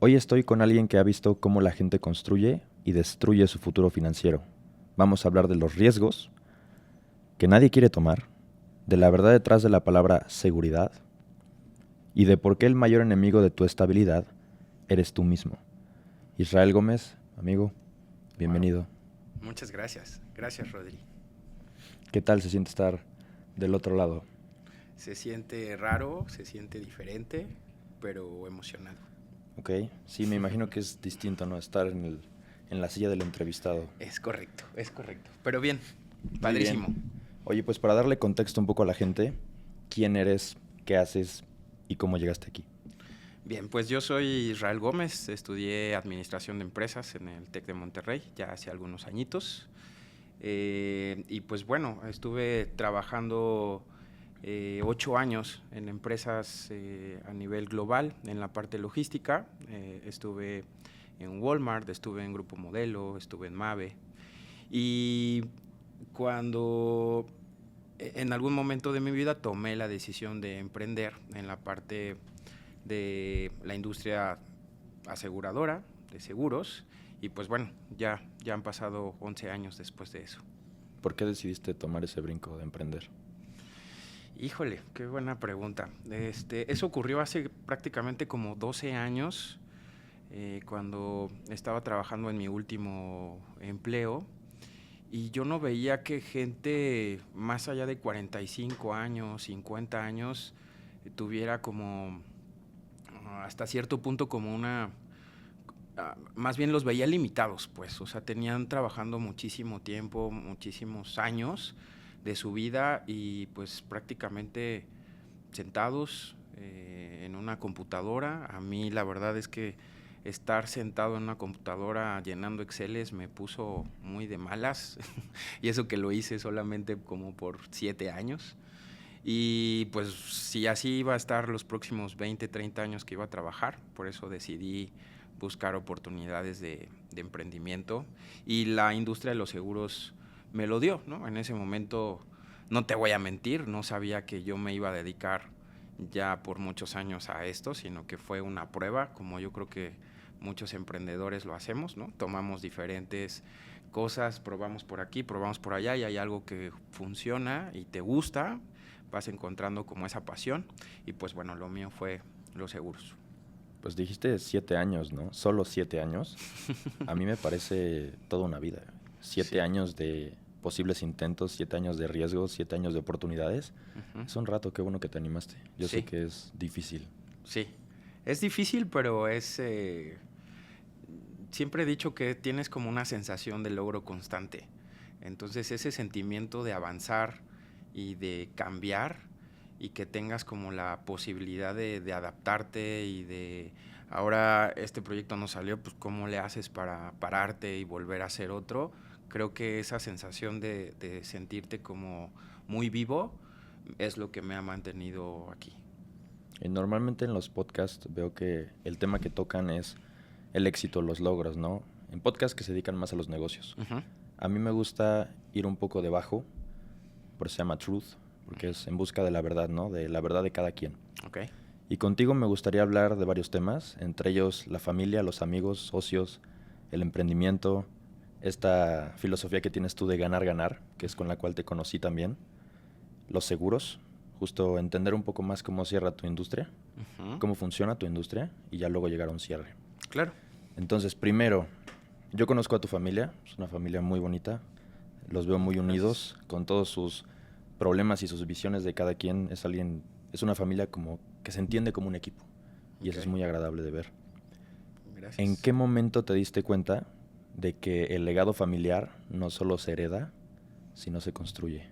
Hoy estoy con alguien que ha visto cómo la gente construye y destruye su futuro financiero. Vamos a hablar de los riesgos que nadie quiere tomar, de la verdad detrás de la palabra seguridad y de por qué el mayor enemigo de tu estabilidad eres tú mismo. Israel Gómez, amigo, Wow, bienvenido. muchas gracias. Gracias, Rodri. ¿Qué tal se siente estar del otro lado? Se siente raro, se siente diferente, pero emocionado. Ok, sí, me imagino que es distinto, ¿no? Estar en la silla del entrevistado. Es correcto, es correcto. Pero bien, Muy bien. padrísimo. Oye, pues para darle contexto un poco a la gente, ¿quién eres, qué haces y cómo llegaste aquí? Bien, pues yo soy Israel Gómez, estudié Administración de Empresas en el TEC de Monterrey ya hace algunos añitos. Y pues bueno, estuve trabajando 8 años en empresas a nivel global en la parte logística. Estuve en Walmart, estuve en Grupo Modelo, estuve en Mave. Y cuando en algún momento de mi vida tomé la decisión de emprender en la parte de la industria aseguradora, de seguros, y pues bueno, ya han pasado 11 años después de eso. ¿Por qué decidiste tomar ese brinco de emprender? Híjole, qué buena pregunta. Eso ocurrió hace prácticamente como 12 años, cuando estaba trabajando en mi último empleo, y yo no veía que gente más allá de 45 años, 50 años, tuviera como hasta cierto punto como una... más bien los veía limitados, pues, o sea, tenían trabajando muchísimo tiempo, muchísimos años de su vida y pues prácticamente sentados en una computadora. A mí la verdad es que estar sentado en una computadora llenando Exceles me puso muy de malas y eso que lo hice solamente como por 7 años. Y pues si así iba a estar los próximos 20, 30 años que iba a trabajar, por eso decidí buscar oportunidades de emprendimiento y la industria de los seguros me lo dio, ¿no? En ese momento, no te voy a mentir, no sabía que yo me iba a dedicar ya por muchos años a esto, sino que fue una prueba, como yo creo que muchos emprendedores lo hacemos, ¿no? Tomamos diferentes cosas, probamos por aquí, probamos por allá y hay algo que funciona y te gusta, vas encontrando como esa pasión y pues bueno, lo mío fue los seguros. Pues dijiste 7 años, ¿no? Solo 7 años. A mí me parece toda una vida. Siete Sí. años de posibles intentos, 7 años de riesgos, 7 años de oportunidades. Uh-huh. Es un rato, qué bueno que te animaste. Yo sé Sí, que es difícil. sí. Es difícil, pero siempre he dicho que tienes como una sensación de logro constante. Entonces ese sentimiento de avanzar y de cambiar y que tengas como la posibilidad de adaptarte y de ahora este proyecto no salió, pues cómo le haces para pararte y volver a hacer otro. Creo que esa sensación de sentirte como muy vivo es lo que me ha mantenido aquí. Normalmente en los podcasts veo que el tema que tocan es el éxito, los logros, ¿no? En podcasts que se dedican más a los negocios. Uh-huh. A mí me gusta ir un poco debajo, por eso se llama Truth, porque es en busca de la verdad, ¿no? De la verdad de cada quien. Ok. Y contigo me gustaría hablar de varios temas, entre ellos la familia, los amigos, socios, el emprendimiento, esta filosofía que tienes tú de ganar, ganar, que es con la cual te conocí también, los seguros, justo entender un poco más cómo cierra tu industria, Uh-huh. cómo funciona tu industria y ya luego llegar a un cierre. Claro. Entonces, primero, yo conozco a tu familia, es una familia muy bonita, los veo muy Gracias. unidos con todos sus problemas y sus visiones de cada quien, es una familia como que se entiende como un equipo y Ok. eso es muy agradable de ver. ¿En Gracias. qué momento te diste cuenta de que el legado familiar no solo se hereda, sino se construye?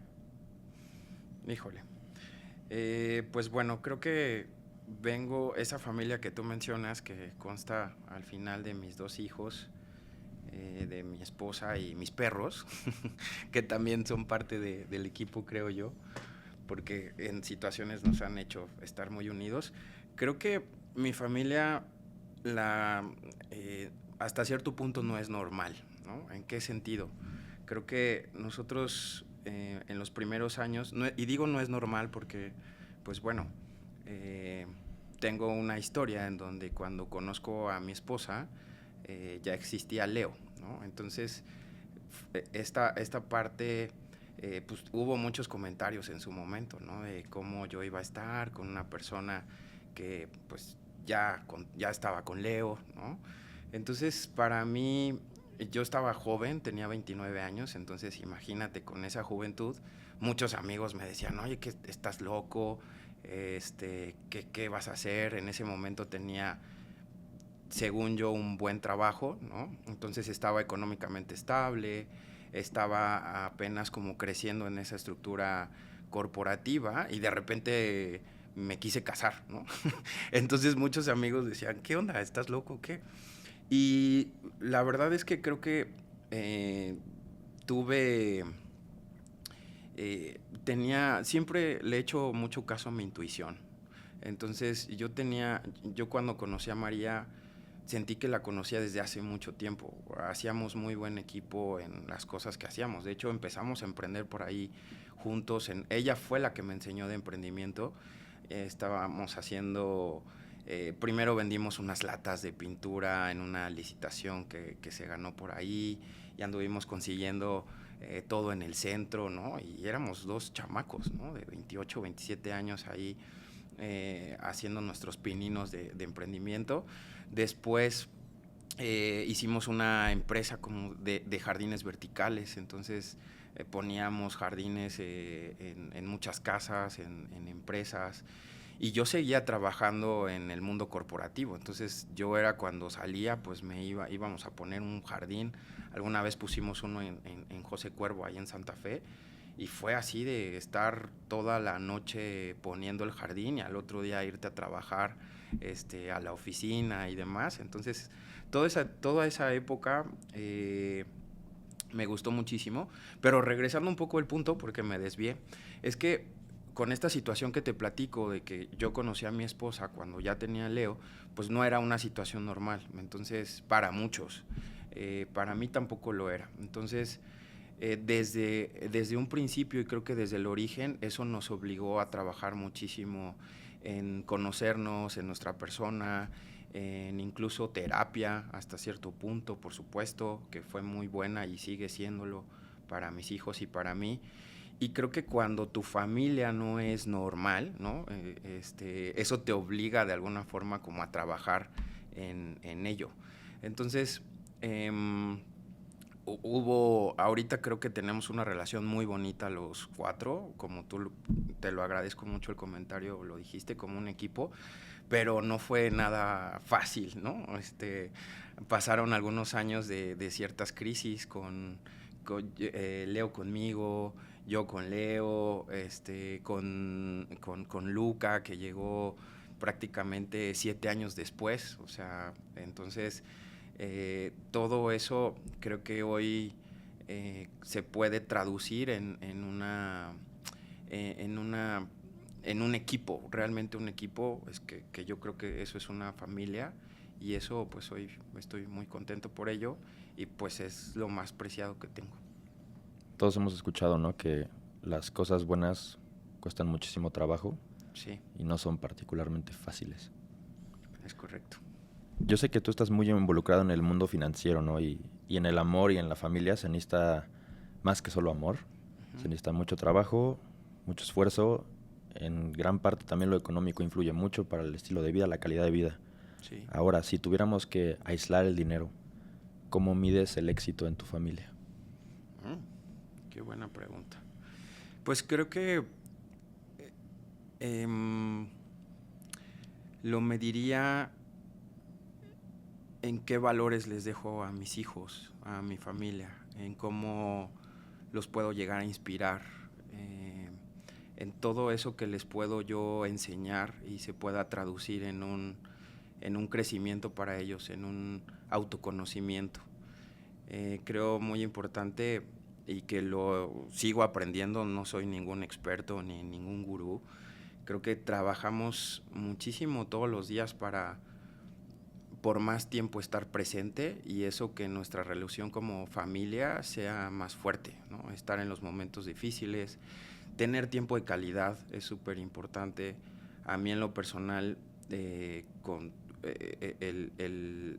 Híjole. Pues bueno, creo que esa familia que tú mencionas, que consta al final de mis dos hijos, de mi esposa y mis perros, que también son parte del equipo, creo yo, porque en situaciones nos han hecho estar muy unidos. Creo que mi familia, la, hasta cierto punto no es normal, ¿no? ¿En qué sentido? Creo que nosotros en los primeros años, y digo no es normal porque, pues bueno, eh, tengo una historia en donde cuando conozco a mi esposa, ya existía Leo, ¿no? Entonces, esta parte, pues hubo muchos comentarios en su momento, ¿no? De cómo yo iba a estar con una persona que pues ya estaba con Leo, ¿no? Entonces, para mí, yo estaba joven, tenía 29 años, entonces imagínate con esa juventud, muchos amigos me decían, oye, que estás loco, ¿qué vas a hacer? En ese momento tenía, según yo, un buen trabajo, ¿no? Entonces estaba económicamente estable, estaba apenas como creciendo en esa estructura corporativa y de repente me quise casar, ¿no? Entonces muchos amigos decían, ¿qué onda? ¿Estás loco o qué? Y la verdad es que creo que tuve, siempre le he hecho mucho caso a mi intuición. Entonces yo cuando conocí a María, sentí que la conocía desde hace mucho tiempo. Hacíamos muy buen equipo en las cosas que hacíamos. De hecho, empezamos a emprender por ahí juntos. Ella fue la que me enseñó de emprendimiento. Estábamos haciendo, primero vendimos unas latas de pintura en una licitación que se ganó por ahí y anduvimos consiguiendo todo en el centro, ¿no? Y éramos dos chamacos, ¿no? De 28, 27 años ahí haciendo nuestros pininos de emprendimiento. Después hicimos una empresa como de jardines verticales, entonces poníamos jardines en muchas casas, en empresas, y yo seguía trabajando en el mundo corporativo. Entonces yo era, cuando salía, pues íbamos a poner un jardín. Alguna vez pusimos uno en José Cuervo, ahí en Santa Fe, y fue así de estar toda la noche poniendo el jardín y al otro día irte a trabajar a la oficina y demás. Entonces, toda esa época me gustó muchísimo. Pero regresando un poco al punto, porque me desvié, es que con esta situación que te platico de que yo conocí a mi esposa cuando ya tenía a Leo, pues no era una situación normal. Entonces, para muchos, para mí tampoco lo era. Entonces, desde un principio, y creo que desde el origen, eso nos obligó a trabajar muchísimo en conocernos, en nuestra persona, en incluso terapia hasta cierto punto, por supuesto, que fue muy buena y sigue siéndolo para mis hijos y para mí. Y creo que cuando tu familia no es normal, ¿no? Eso te obliga de alguna forma como a trabajar en ello. Entonces, ahorita creo que tenemos una relación muy bonita los cuatro, como te lo agradezco mucho el comentario, lo dijiste, como un equipo, pero no fue nada fácil, ¿no? Pasaron algunos años de ciertas crisis con Leo conmigo, yo con Leo, con Luca, que llegó prácticamente 7 años después, o sea, entonces todo eso creo que hoy se puede traducir en un equipo, realmente un equipo, es que yo creo que eso es una familia, y eso pues hoy estoy muy contento por ello, y pues es lo más preciado que tengo. Todos hemos escuchado, ¿no?, que las cosas buenas cuestan muchísimo trabajo. Sí. Y no son particularmente fáciles. Es correcto. Yo sé que tú estás muy involucrado en el mundo financiero, ¿no? Y en el amor y en la familia se necesita más que solo amor. Se necesita mucho trabajo, mucho esfuerzo. En gran parte también lo económico influye mucho para el estilo de vida, la calidad de vida. Sí. Ahora, si tuviéramos que aislar el dinero, ¿cómo mides el éxito en tu familia? Qué buena pregunta. Pues creo que lo mediría en qué valores les dejo a mis hijos, a mi familia, en cómo los puedo llegar a inspirar, en todo eso que les puedo yo enseñar y se pueda traducir en un crecimiento para ellos, en un autoconocimiento. Creo muy importante, y que lo sigo aprendiendo, no soy ningún experto ni ningún gurú. Creo que trabajamos muchísimo todos los días para por más tiempo estar presente, y eso que nuestra relación como familia sea más fuerte, ¿no? Estar en los momentos difíciles, tener tiempo de calidad es súper importante. A mí en lo personal con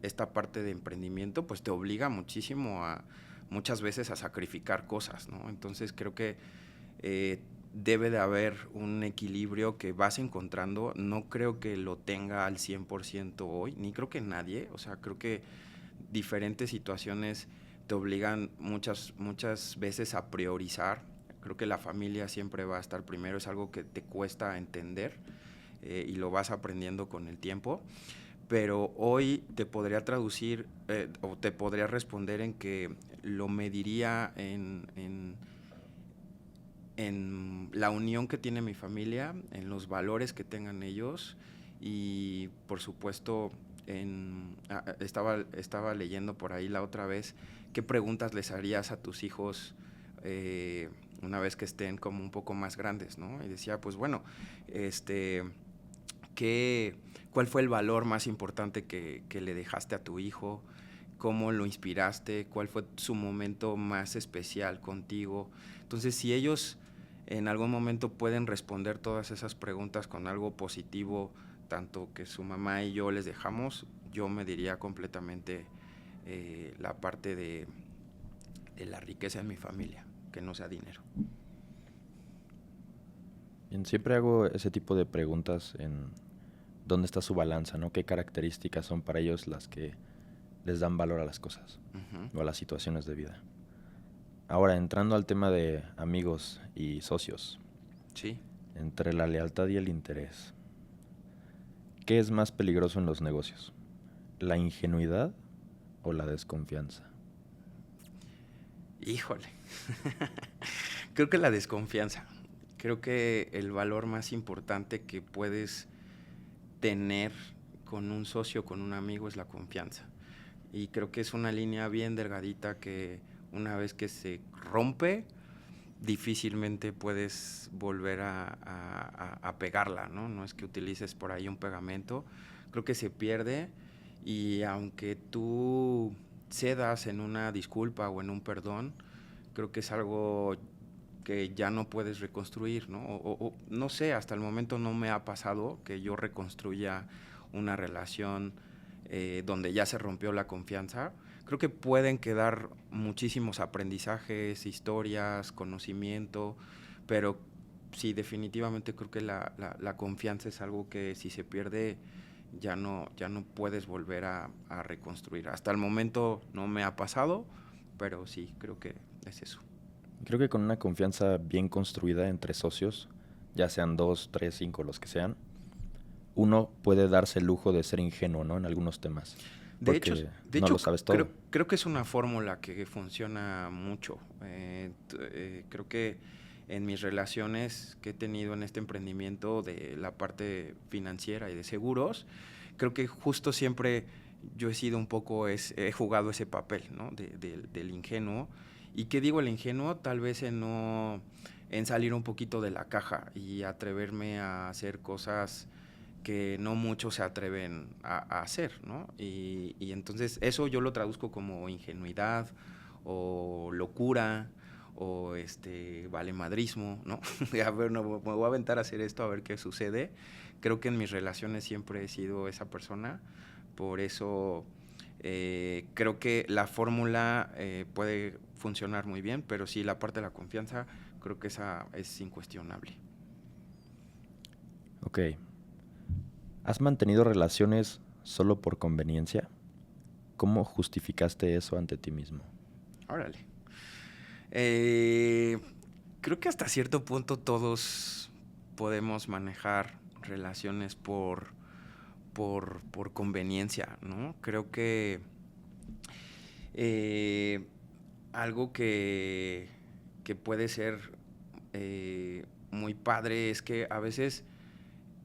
esta parte de emprendimiento, pues te obliga muchísimo muchas veces a sacrificar cosas, ¿no? Entonces creo que debe de haber un equilibrio que vas encontrando. No creo que lo tenga al 100% hoy, ni creo que nadie. O sea, creo que diferentes situaciones te obligan muchas veces a priorizar. Creo que la familia siempre va a estar primero, es algo que te cuesta entender y lo vas aprendiendo con el tiempo. Pero hoy te podría traducir o te podría responder en que lo mediría en la unión que tiene mi familia, en los valores que tengan ellos y por supuesto estaba leyendo por ahí la otra vez qué preguntas les harías a tus hijos una vez que estén como un poco más grandes, ¿no? Y decía, pues bueno, ¿cuál fue el valor más importante que le dejaste a tu hijo? ¿Cómo lo inspiraste? ¿Cuál fue su momento más especial contigo? Entonces, si ellos en algún momento pueden responder todas esas preguntas con algo positivo, tanto que su mamá y yo les dejamos, yo me diría completamente la parte de la riqueza en mi familia, que no sea dinero. Bien, siempre hago ese tipo de preguntas en dónde está su balanza, ¿no? ¿Qué características son para ellos las que les dan valor a las cosas o a las situaciones de vida? Ahora, entrando al tema de amigos y socios. Sí. Entre la lealtad y el interés, ¿qué es más peligroso en los negocios? ¿La ingenuidad o la desconfianza? Híjole. Creo que la desconfianza. Creo que el valor más importante que puedes tener con un socio, con un amigo, es la confianza. Y creo que es una línea bien delgadita que una vez que se rompe, difícilmente puedes volver a pegarla, ¿no? No es que utilices por ahí un pegamento. Creo que se pierde y aunque tú cedas en una disculpa o en un perdón, creo que es algo que ya no puedes reconstruir, ¿no? O no sé, hasta el momento no me ha pasado que yo reconstruya una relación donde ya se rompió la confianza. Creo que pueden quedar muchísimos aprendizajes, historias, conocimiento, pero sí, definitivamente creo que la confianza es algo que si se pierde ya no puedes volver a reconstruir. Hasta el momento no me ha pasado, pero sí, creo que es eso. Creo que con una confianza bien construida entre socios, ya sean 2, 3, 5, los que sean, uno puede darse el lujo de ser ingenuo, ¿no? En algunos temas. De Porque hecho, no lo sabes todo. creo que es una fórmula que funciona mucho. Creo que en mis relaciones que he tenido en este emprendimiento de la parte financiera y de seguros, creo que justo siempre yo he sido un poco, he jugado ese papel, ¿no? Del ingenuo. ¿Y qué digo el ingenuo? Tal vez en salir un poquito de la caja y atreverme a hacer cosas que no muchos se atreven a hacer, ¿no? Y entonces eso yo lo traduzco como ingenuidad o locura o valemadrismo, ¿no? A ver, no, me voy a aventar a hacer esto a ver qué sucede. Creo que en mis relaciones siempre he sido esa persona, por eso creo que la fórmula puede funcionar muy bien, pero sí la parte de la confianza creo que esa es incuestionable. Ok. ¿Has mantenido relaciones solo por conveniencia? ¿Cómo justificaste eso ante ti mismo? Órale. Creo que hasta cierto punto todos podemos manejar relaciones por conveniencia, ¿no? Creo que algo que puede ser muy padre es que a veces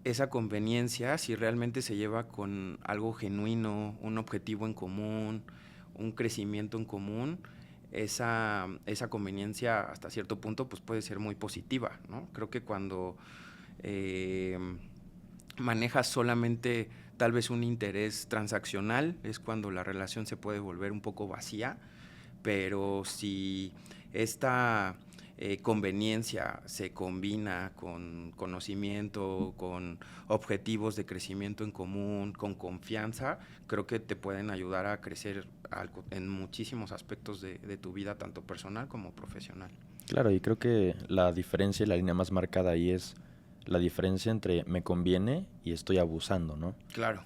esa conveniencia, si realmente se lleva con algo genuino, un objetivo en común, un crecimiento en común, esa conveniencia hasta cierto punto pues puede ser muy positiva, ¿no? Creo que cuando manejas solamente tal vez un interés transaccional es cuando la relación se puede volver un poco vacía, pero si esta conveniencia se combina con conocimiento, con objetivos de crecimiento en común, con confianza, creo que te pueden ayudar a crecer en muchísimos aspectos de tu vida, tanto personal como profesional. Claro, y creo que la diferencia y la línea más marcada ahí es la diferencia entre me conviene y estoy abusando, ¿no? Claro.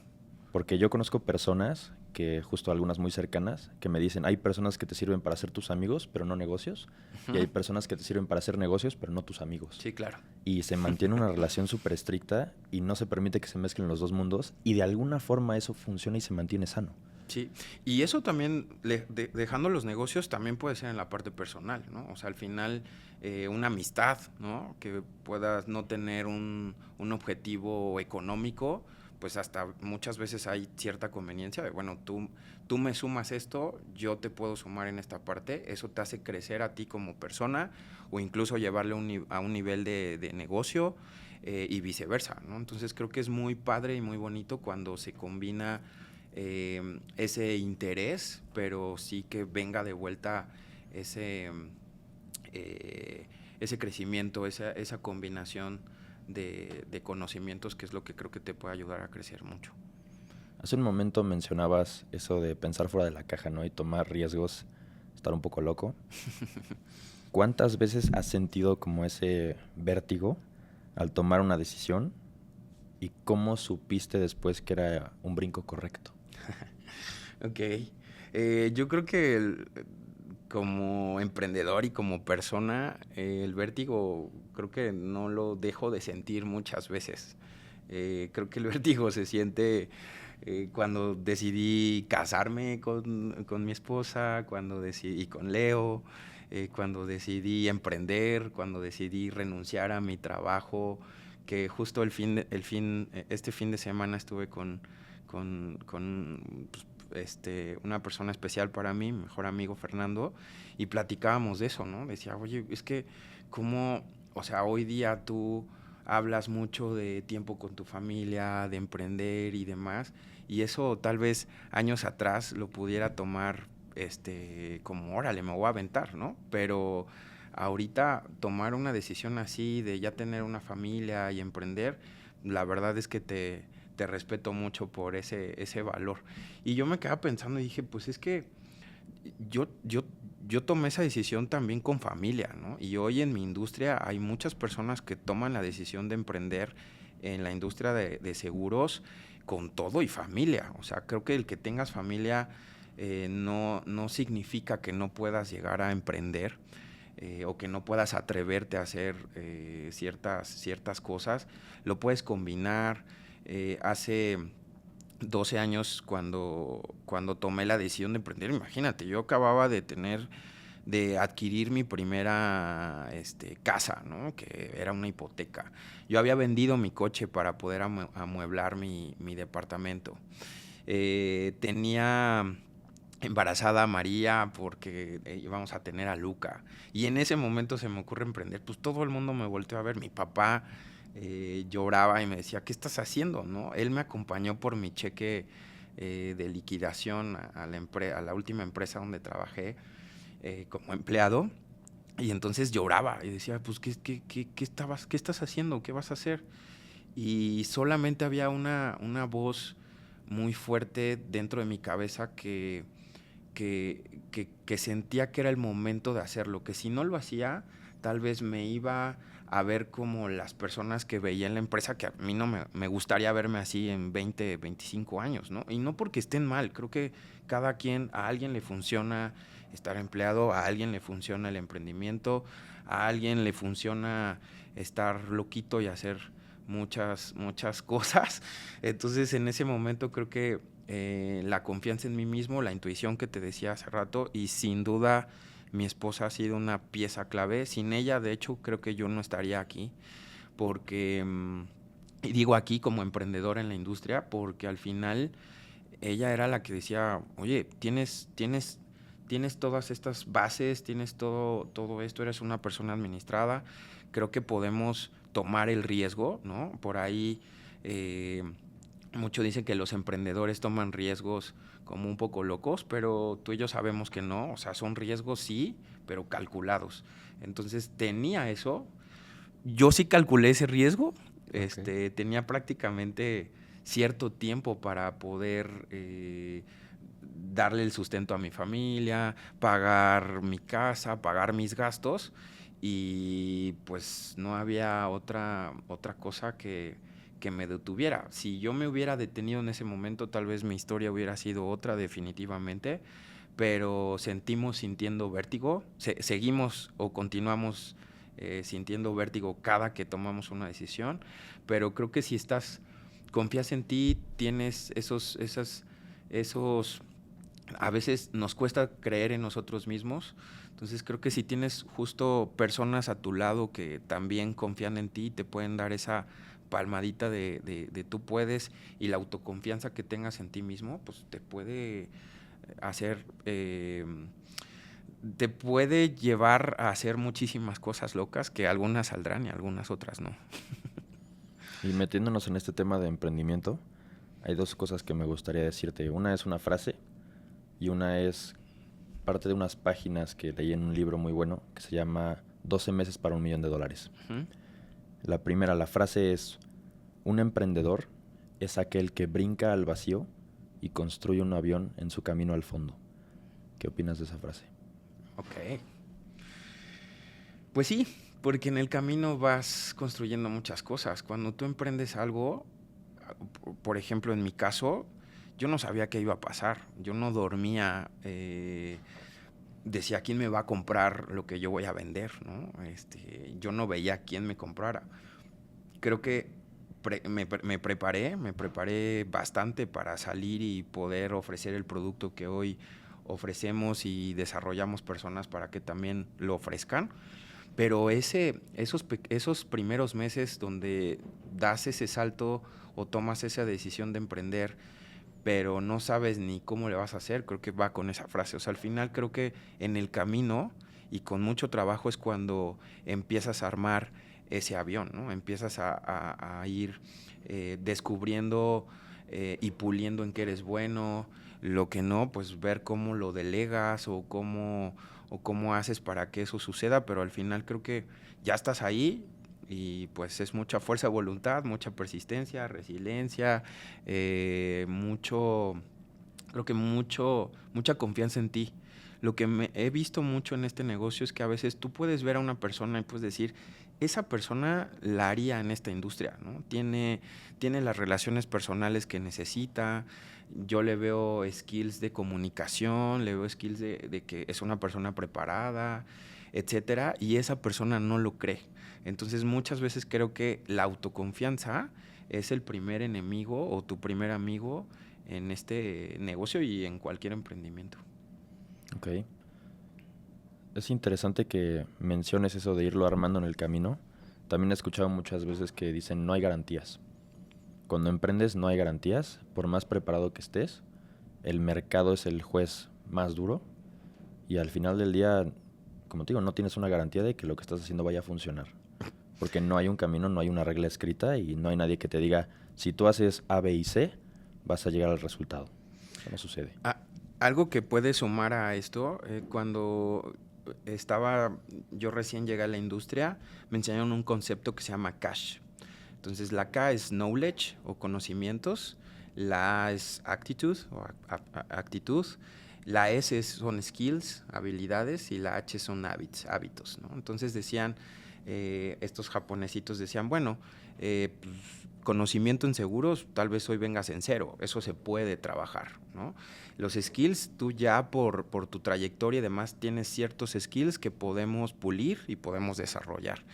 Porque yo conozco personas, que justo algunas muy cercanas, que me dicen, hay personas que te sirven para ser tus amigos, pero no negocios, y hay personas que te sirven para hacer negocios, pero no tus amigos. Sí, claro. Y se mantiene una relación súper estricta y no se permite que se mezclen los dos mundos, y de alguna forma eso funciona y se mantiene sano. Sí, y eso también, dejando los negocios, también puede ser en la parte personal, ¿no? O sea, al final, una amistad, ¿no? Que puedas no tener un objetivo económico, pues hasta muchas veces hay cierta conveniencia de, bueno, tú me sumas esto, yo te puedo sumar en esta parte, eso te hace crecer a ti como persona o incluso llevarle a un nivel de negocio y viceversa, ¿no? Entonces creo que es muy padre y muy bonito cuando se combina ese interés, pero sí que venga de vuelta ese, ese crecimiento, esa combinación de conocimientos, que es lo que creo que te puede ayudar a crecer mucho. Hace un momento mencionabas eso de pensar fuera de la caja, ¿no? Y tomar riesgos, estar un poco loco. ¿Cuántas veces has sentido como ese vértigo al tomar una decisión? ¿Y cómo supiste después que era un brinco correcto? Ok. Yo creo que como emprendedor y como persona, el vértigo creo que no lo dejo de sentir muchas veces. Creo que el vértigo se siente cuando decidí casarme con mi esposa, cuando decidí, y con Leo, cuando decidí emprender, cuando decidí renunciar a mi trabajo, que justo este fin de semana estuve con pues, una persona especial para mí, mi mejor amigo Fernando, y platicábamos de eso, ¿no? Decía, oye, es que cómo, o sea, hoy día tú hablas mucho de tiempo con tu familia, de emprender y demás, y eso tal vez años atrás lo pudiera tomar como, órale, me voy a aventar, ¿no? Pero ahorita tomar una decisión así de ya tener una familia y emprender, la verdad es que te respeto mucho por ese valor. Y yo me quedaba pensando y dije, pues es que yo tomé esa decisión también con familia, ¿no? Y hoy en mi industria hay muchas personas que toman la decisión de emprender en la industria de seguros con todo y familia. O sea, creo que el que tengas familia no significa que no puedas llegar a emprender. O que no puedas atreverte a hacer ciertas cosas, lo puedes combinar. Hace 12 años cuando tomé la decisión de emprender, imagínate, yo acababa de adquirir mi primera casa, ¿no? Que era una hipoteca. Yo había vendido mi coche para poder amueblar mi departamento. Tenía embarazada a María porque íbamos a tener a Luca. Y en ese momento se me ocurre emprender. Pues todo el mundo me volteó a ver. Mi papá lloraba y me decía, ¿qué estás haciendo? ¿No? Él me acompañó por mi cheque de liquidación a la última empresa donde trabajé como empleado. Y entonces lloraba y decía, pues, ¿qué estás haciendo? ¿Qué vas a hacer? Y solamente había una voz muy fuerte dentro de mi cabeza que sentía que era el momento de hacerlo, que si no lo hacía, tal vez me iba a ver como las personas que veía en la empresa, que a mí no me gustaría verme así en 20, 25 años, ¿no? Y no porque estén mal, creo que a alguien le funciona estar empleado, a alguien le funciona el emprendimiento, a alguien le funciona estar loquito y hacer muchas cosas. Entonces en ese momento creo que la confianza en mí mismo, la intuición que te decía hace rato, y sin duda mi esposa ha sido una pieza clave. Sin ella, de hecho, creo que yo no estaría aquí, porque, y digo aquí como emprendedor en la industria, porque al final ella era la que decía, oye, tienes todas estas bases, tienes todo esto, eres una persona administrada, creo que podemos tomar el riesgo, ¿no? Por ahí Muchos dicen que los emprendedores toman riesgos como un poco locos, pero tú y yo sabemos que no, o sea, son riesgos sí, pero calculados. Entonces tenía eso, yo sí calculé ese riesgo, Ok. tenía prácticamente cierto tiempo para poder darle el sustento a mi familia, pagar mi casa, pagar mis gastos y pues no había otra cosa que me detuviera. Si yo me hubiera detenido en ese momento, tal vez mi historia hubiera sido otra definitivamente, pero sentimos sintiendo vértigo, seguimos o continuamos sintiendo vértigo cada que tomamos una decisión, pero creo que si confías en ti, tienes esos, a veces nos cuesta creer en nosotros mismos, entonces creo que si tienes justo personas a tu lado que también confían en ti, te pueden dar esa palmadita de tú puedes y la autoconfianza que tengas en ti mismo, pues te puede hacer, te puede llevar a hacer muchísimas cosas locas que algunas saldrán y algunas otras no. Y metiéndonos en este tema de emprendimiento, hay dos cosas que me gustaría decirte. Una es una frase y una es parte de unas páginas que leí en un libro muy bueno que se llama 12 meses para $1.000.000. Ujú. La primera, la frase es: un emprendedor es aquel que brinca al vacío y construye un avión en su camino al fondo. ¿Qué opinas de esa frase? Ok. Pues sí, porque en el camino vas construyendo muchas cosas. Cuando tú emprendes algo, por ejemplo, en mi caso, yo no sabía qué iba a pasar. Yo no dormía, decía quién me va a comprar lo que yo voy a vender, ¿no? Yo no veía quién me comprara. Creo que me preparé bastante para salir y poder ofrecer el producto que hoy ofrecemos y desarrollamos personas para que también lo ofrezcan. Pero esos primeros meses donde das ese salto o tomas esa decisión de emprender, pero no sabes ni cómo le vas a hacer, creo que va con esa frase. O sea, al final creo que en el camino y con mucho trabajo es cuando empiezas a armar ese avión, ¿no? Empiezas a ir descubriendo y puliendo en qué eres bueno, lo que no, pues ver cómo lo delegas o cómo haces para que eso suceda, pero al final creo que ya estás ahí y pues es mucha fuerza de voluntad, mucha persistencia, resiliencia, creo que mucha confianza en ti. Lo que he visto mucho en este negocio es que a veces tú puedes ver a una persona y puedes decir, esa persona la haría en esta industria, ¿no? Tiene las relaciones personales que necesita, yo le veo skills de comunicación, le veo skills de que es una persona preparada, etcétera, y esa persona no lo cree. Entonces muchas veces creo que la autoconfianza es el primer enemigo o tu primer amigo en este negocio y en cualquier emprendimiento. Ok. Es interesante que menciones eso de irlo armando en el camino. También he escuchado muchas veces que dicen no hay garantías. Cuando emprendes no hay garantías, por más preparado que estés, el mercado es el juez más duro y al final del día, como te digo, no tienes una garantía de que lo que estás haciendo vaya a funcionar. Porque no hay un camino, no hay una regla escrita y no hay nadie que te diga, si tú haces A, B y C, vas a llegar al resultado. Eso no sucede. Ah, algo que puede sumar a esto, cuando yo recién llegué a la industria, me enseñaron un concepto que se llama cash. Entonces la K es knowledge o conocimientos, la A es actitud o actitud, la son skills, habilidades y la H son hábitos, ¿no? Entonces decían, estos japonesitos decían, bueno, pues, conocimiento en seguros, tal vez hoy vengas en cero, eso se puede trabajar, ¿no? Los skills, tú ya por tu trayectoria y demás tienes ciertos skills que podemos pulir y podemos desarrollar.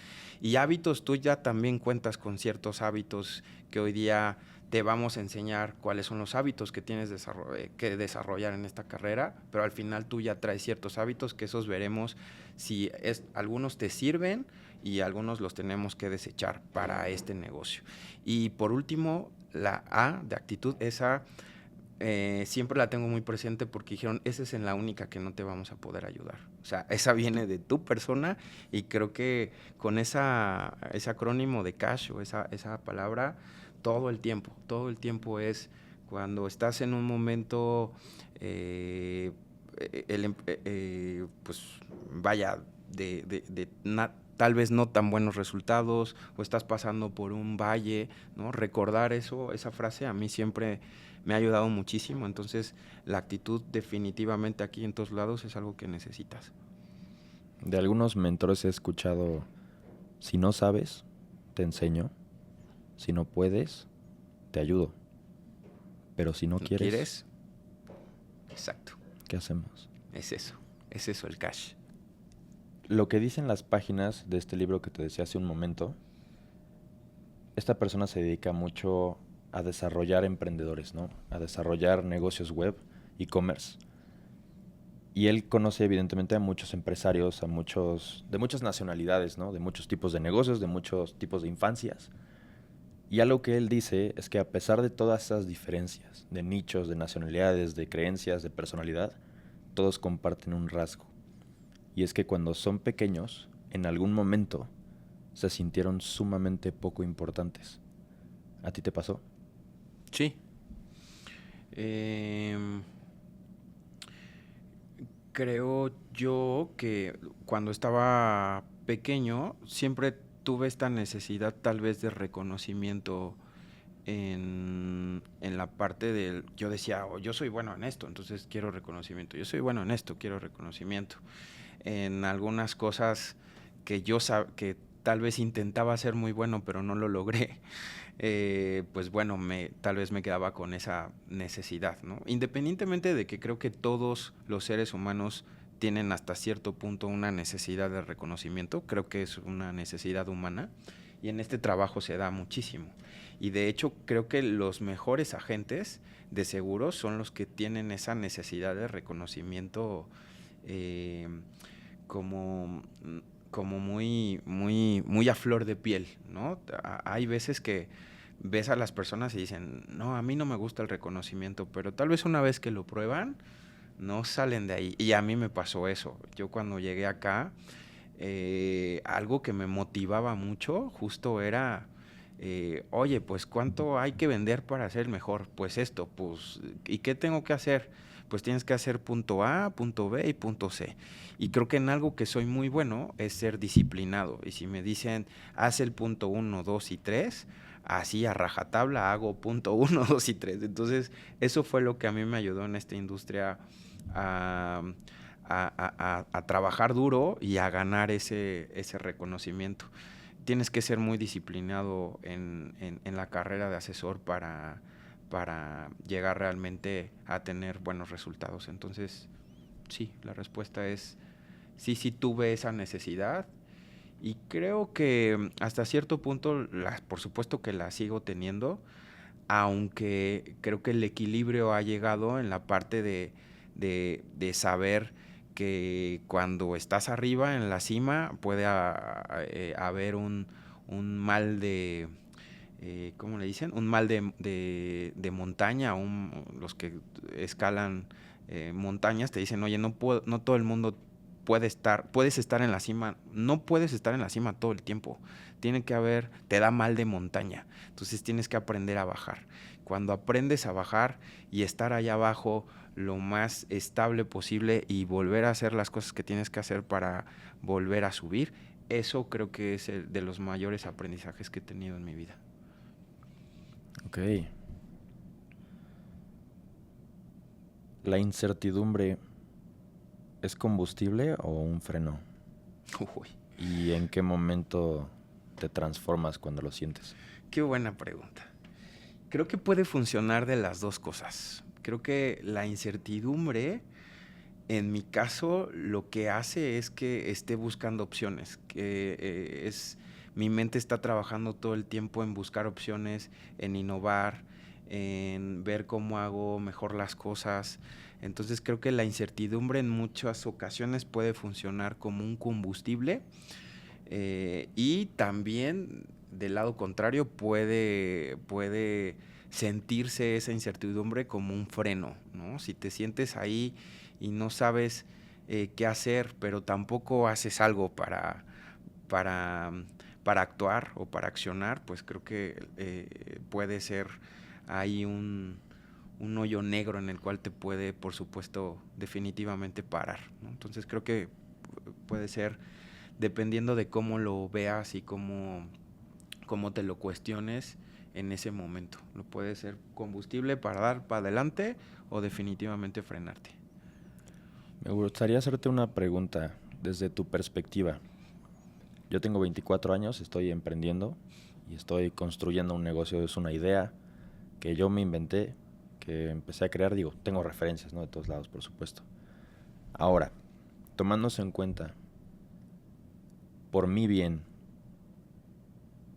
Y hábitos, tú ya también cuentas con ciertos hábitos que hoy día te vamos a enseñar cuáles son los hábitos que tienes que desarrollar en esta carrera, pero al final tú ya traes ciertos hábitos que esos veremos si algunos te sirven y algunos los tenemos que desechar para este negocio. Y por último, la A de actitud, esa siempre la tengo muy presente porque dijeron, esa es en la única que no te vamos a poder ayudar. O sea, esa viene de tu persona y creo que con ese acrónimo de CASH o esa palabra todo el tiempo es cuando estás en un momento, pues vaya, tal vez no tan buenos resultados o estás pasando por un valle, ¿no? Recordar eso, esa frase a mí siempre me ha ayudado muchísimo, entonces la actitud definitivamente aquí en todos lados es algo que necesitas. De algunos mentores he escuchado, si no sabes, te enseño, si no puedes, te ayudo, pero si no ¿No quieres, quieres? Exacto, ¿qué hacemos? es eso el cash. Lo que dicen las páginas de este libro que te decía hace un momento, esta persona se dedica mucho a desarrollar emprendedores, ¿no? A desarrollar negocios web, e-commerce. Y él conoce evidentemente a muchos empresarios, de muchas nacionalidades, ¿no? De muchos tipos de negocios, de muchos tipos de infancias. Y algo que él dice es que a pesar de todas esas diferencias, de nichos, de nacionalidades, de creencias, de personalidad, todos comparten un rasgo. Y es que cuando son pequeños, en algún momento se sintieron sumamente poco importantes. ¿A ti te pasó? Sí. Creo yo que cuando estaba pequeño siempre tuve esta necesidad tal vez de reconocimiento en la parte del... Yo decía, yo soy bueno en esto, entonces quiero reconocimiento. Yo soy bueno en esto, quiero reconocimiento. En algunas cosas que que tal vez intentaba ser muy bueno, pero no lo logré. Pues bueno, tal vez me quedaba con esa necesidad, ¿no? Independientemente de que creo que todos los seres humanos tienen hasta cierto punto una necesidad de reconocimiento, creo que es una necesidad humana y en este trabajo se da muchísimo. Y de hecho creo que los mejores agentes de seguros son los que tienen esa necesidad de reconocimiento eh, como como muy a flor de piel, ¿no? Hay veces que ves a las personas y dicen, no, a mí no me gusta el reconocimiento, pero tal vez una vez que lo prueban, no salen de ahí. Y a mí me pasó eso. Yo cuando llegué acá, algo que me motivaba mucho justo era, oye, pues ¿cuánto hay que vender para ser mejor? Pues esto, pues, ¿y qué tengo que hacer? Pues tienes que hacer punto A, punto B y punto C. Y creo que en algo que soy muy bueno es ser disciplinado. Y si me dicen, haz el punto 1, 2 y 3, así a rajatabla hago punto 1, 2 y 3. Entonces, eso fue lo que a mí me ayudó en esta industria a, a trabajar duro y a ganar ese reconocimiento. Tienes que ser muy disciplinado en la carrera de asesor para llegar realmente a tener buenos resultados. Entonces, sí, la respuesta es sí, sí tuve esa necesidad y creo que hasta cierto punto, por supuesto que la sigo teniendo, aunque creo que el equilibrio ha llegado en la parte de saber que cuando estás arriba en la cima puede haber un mal de, ¿cómo le dicen? Un mal de montaña, los que escalan montañas te dicen, oye, no todo el mundo puedes estar en la cima, no puedes estar en la cima todo el tiempo, te da mal de montaña, entonces tienes que aprender a bajar. Cuando aprendes a bajar y estar allá abajo lo más estable posible y volver a hacer las cosas que tienes que hacer para volver a subir, eso creo que es el de los mayores aprendizajes que he tenido en mi vida. Ok. ¿La incertidumbre es combustible o un freno? Uy, ¿Y en qué momento te transformas cuando lo sientes? qué buena pregunta. Creo que puede funcionar de las dos cosas. Creo que la incertidumbre, en mi caso, lo que hace es que esté buscando opciones, mi mente está trabajando todo el tiempo en buscar opciones, en innovar, en ver cómo hago mejor las cosas. Entonces creo que la incertidumbre en muchas ocasiones puede funcionar como un combustible y también del lado contrario puede sentirse esa incertidumbre como un freno, ¿no? Si te sientes ahí y no sabes qué hacer, pero tampoco haces algo para, para actuar o para accionar, pues creo que puede ser ahí un hoyo negro en el cual te puede, por supuesto, definitivamente parar, ¿no? Entonces creo que puede ser, dependiendo de cómo lo veas y cómo te lo cuestiones en ese momento. Lo puede ser combustible para dar para adelante o definitivamente frenarte. Me gustaría hacerte una pregunta desde tu perspectiva. Yo tengo 24 años, estoy emprendiendo y estoy construyendo un negocio. Es una idea que yo me inventé, que empecé a crear. Digo, tengo referencias, ¿no?, de todos lados, por supuesto. Ahora, tomándose en cuenta, por mi bien,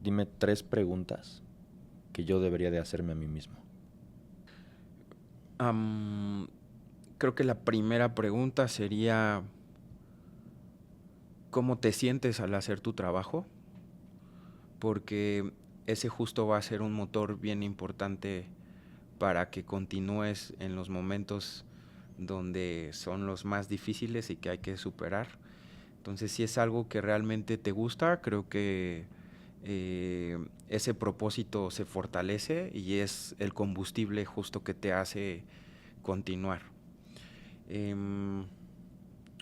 dime 3 preguntas que yo debería de hacerme a mí mismo. Creo que la primera pregunta sería: ¿cómo te sientes al hacer tu trabajo? Porque ese justo va a ser un motor bien importante para que continúes en los momentos donde son los más difíciles y que hay que superar. Entonces, si es algo que realmente te gusta, creo que ese propósito se fortalece y es el combustible justo que te hace continuar.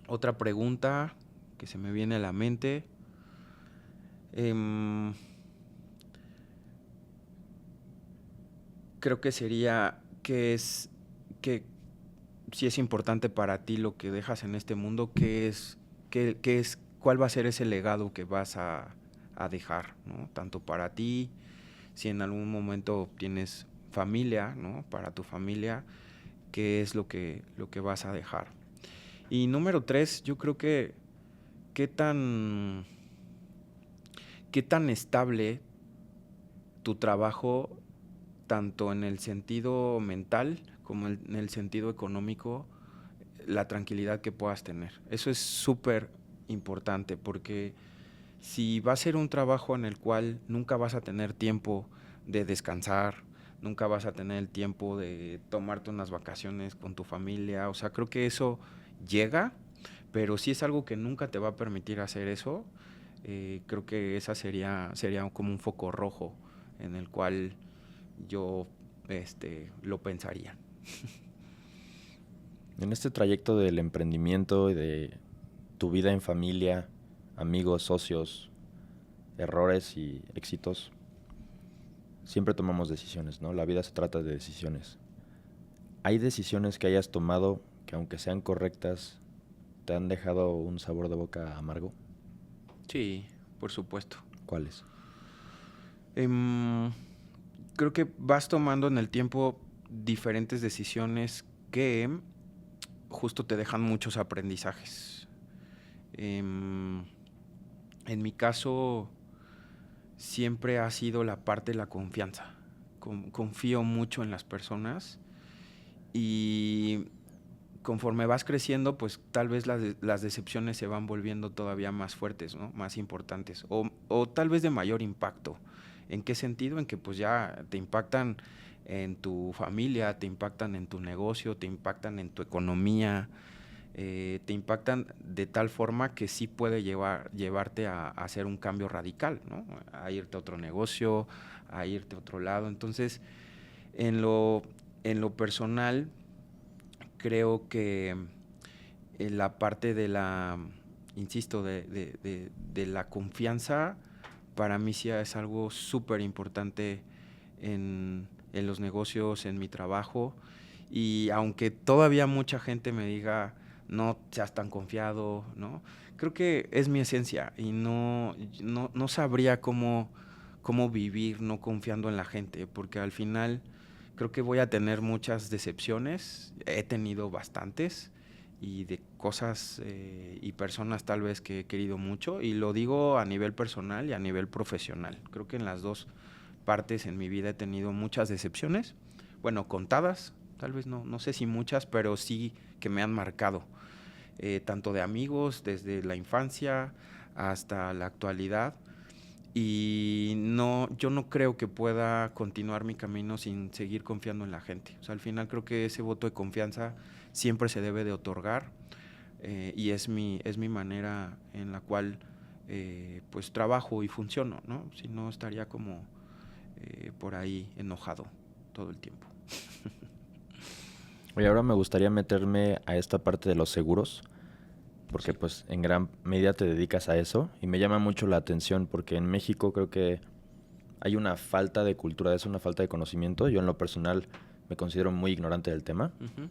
Otra pregunta que se me viene a la mente, creo que sería que si es importante para ti lo que dejas en este mundo, cuál va a ser ese legado que vas a dejar, ¿no? Tanto para ti, si en algún momento tienes familia, ¿no? Para tu familia, qué es lo que vas a dejar. Y número 3, yo creo que qué tan estable tu trabajo, tanto en el sentido mental como en el sentido económico, la tranquilidad que puedas tener. Eso es súper importante, porque si va a ser un trabajo en el cual nunca vas a tener tiempo de descansar, nunca vas a tener el tiempo de tomarte unas vacaciones con tu familia, o sea, creo que eso llega, pero si es algo que nunca te va a permitir hacer eso, creo que esa sería como un foco rojo en el cual yo lo pensaría. En este trayecto del emprendimiento y de tu vida en familia, amigos, socios, errores y éxitos, siempre tomamos decisiones, ¿no? La vida se trata de decisiones. ¿Hay decisiones que hayas tomado que, aunque sean correctas, te han dejado un sabor de boca amargo? Sí, por supuesto. ¿Cuáles? Creo que vas tomando en el tiempo diferentes decisiones que justo te dejan muchos aprendizajes. En mi caso, siempre ha sido la parte de la confianza. Confío mucho en las personas y conforme vas creciendo, pues tal vez las decepciones se van volviendo todavía más fuertes, ¿no? Más importantes o tal vez de mayor impacto. ¿En qué sentido? En que pues ya te impactan en tu familia, te impactan en tu negocio, te impactan en tu economía, te impactan de tal forma que sí puede llevarte a hacer un cambio radical, ¿no? A irte a otro negocio, a irte a otro lado. Entonces, en lo personal, creo que la parte de la, insisto, de la confianza, para mí sí es algo súper importante en los negocios, en mi trabajo. Y aunque todavía mucha gente me diga, no seas tan confiado, ¿no? Creo que es mi esencia y no sabría cómo vivir no confiando en la gente, porque al final creo que voy a tener muchas decepciones, he tenido bastantes, y de cosas y personas tal vez que he querido mucho, y lo digo a nivel personal y a nivel profesional. Creo que en las dos partes en mi vida he tenido muchas decepciones, bueno, contadas, tal vez no sé si muchas, pero sí que me han marcado, tanto de amigos desde la infancia hasta la actualidad. Y yo no creo que pueda continuar mi camino sin seguir confiando en la gente. O sea, al final creo que ese voto de confianza siempre se debe de otorgar, y es mi manera en la cual pues trabajo y funciono, ¿no? Si no estaría como por ahí enojado todo el tiempo. Oye, ahora me gustaría meterme a esta parte de los seguros, porque Sí. pues en gran medida te dedicas a eso y me llama mucho la atención porque en México creo que hay una falta de cultura de eso, una falta de conocimiento. Yo en lo personal me considero muy ignorante del tema Ujú.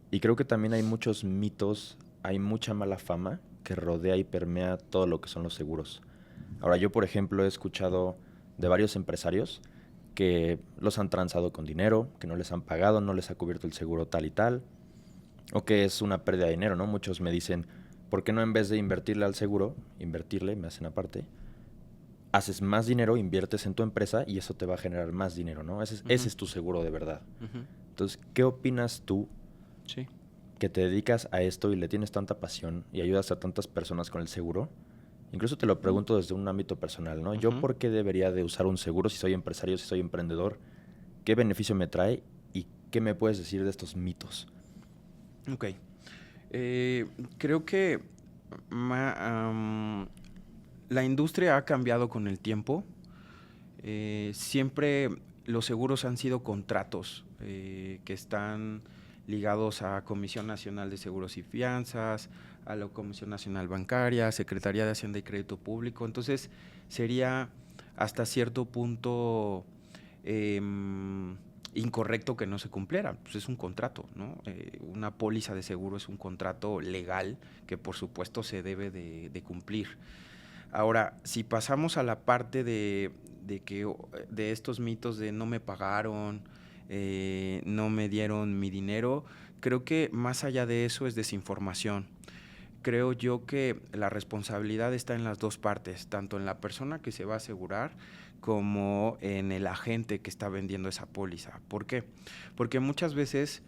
y creo que también hay muchos mitos, hay mucha mala fama que rodea y permea todo lo que son los seguros. Ahora yo, por ejemplo, he escuchado de varios empresarios que los han transado con dinero, que no les han pagado, no les ha cubierto el seguro tal y tal, o que es una pérdida de dinero, ¿no? Muchos me dicen, ¿por qué no en vez de invertirle al seguro, invertirle, me hacen aparte, haces más dinero, inviertes en tu empresa y eso te va a generar más dinero, ¿no? Ese Ujú. es tu seguro de verdad. Ujú. Entonces, ¿qué opinas tú Sí. que te dedicas a esto y le tienes tanta pasión y ayudas a tantas personas con el seguro? Incluso te lo pregunto desde un ámbito personal, ¿no? ¿Yo Ujú. por qué debería de usar un seguro si soy empresario, si soy emprendedor? ¿Qué beneficio me trae y qué me puedes decir de estos mitos? Ok. Eh, Creo que ma- am, la industria ha cambiado con el tiempo. Siempre los seguros han sido contratos que están ligados a Comisión Nacional de Seguros y Fianzas, a la Comisión Nacional Bancaria, Secretaría de Hacienda y Crédito Público. Entonces sería hasta cierto punto em, incorrecto que no se cumpliera. Pues es un contrato, ¿no? Una póliza de seguro es un contrato legal que por supuesto se debe de cumplir. Ahora, si pasamos a la parte de estos mitos de no me pagaron, no me dieron mi dinero, creo que más allá de eso es desinformación. Creo yo que la responsabilidad está en las dos partes, tanto en la persona que se va a asegurar como en el agente que está vendiendo esa póliza. ¿Por qué? Porque muchas veces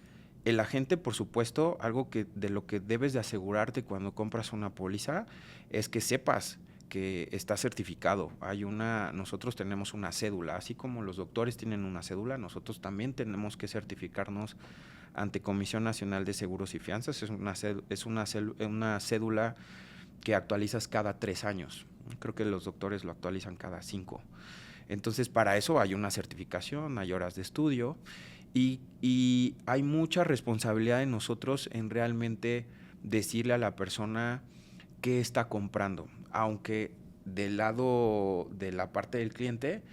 el agente, por supuesto, algo que de lo que debes de asegurarte cuando compras una póliza es que sepas que está certificado. Nosotros tenemos una cédula, así como los doctores tienen una cédula, nosotros también tenemos que certificarnos ante Comisión Nacional de Seguros y Fianzas. Una cédula que actualizas cada 3 años. Creo que los doctores lo actualizan cada 5. Entonces, para eso hay una certificación, hay horas de estudio y hay mucha responsabilidad en nosotros en realmente decirle a la persona qué está comprando. Aunque del lado de la parte del cliente,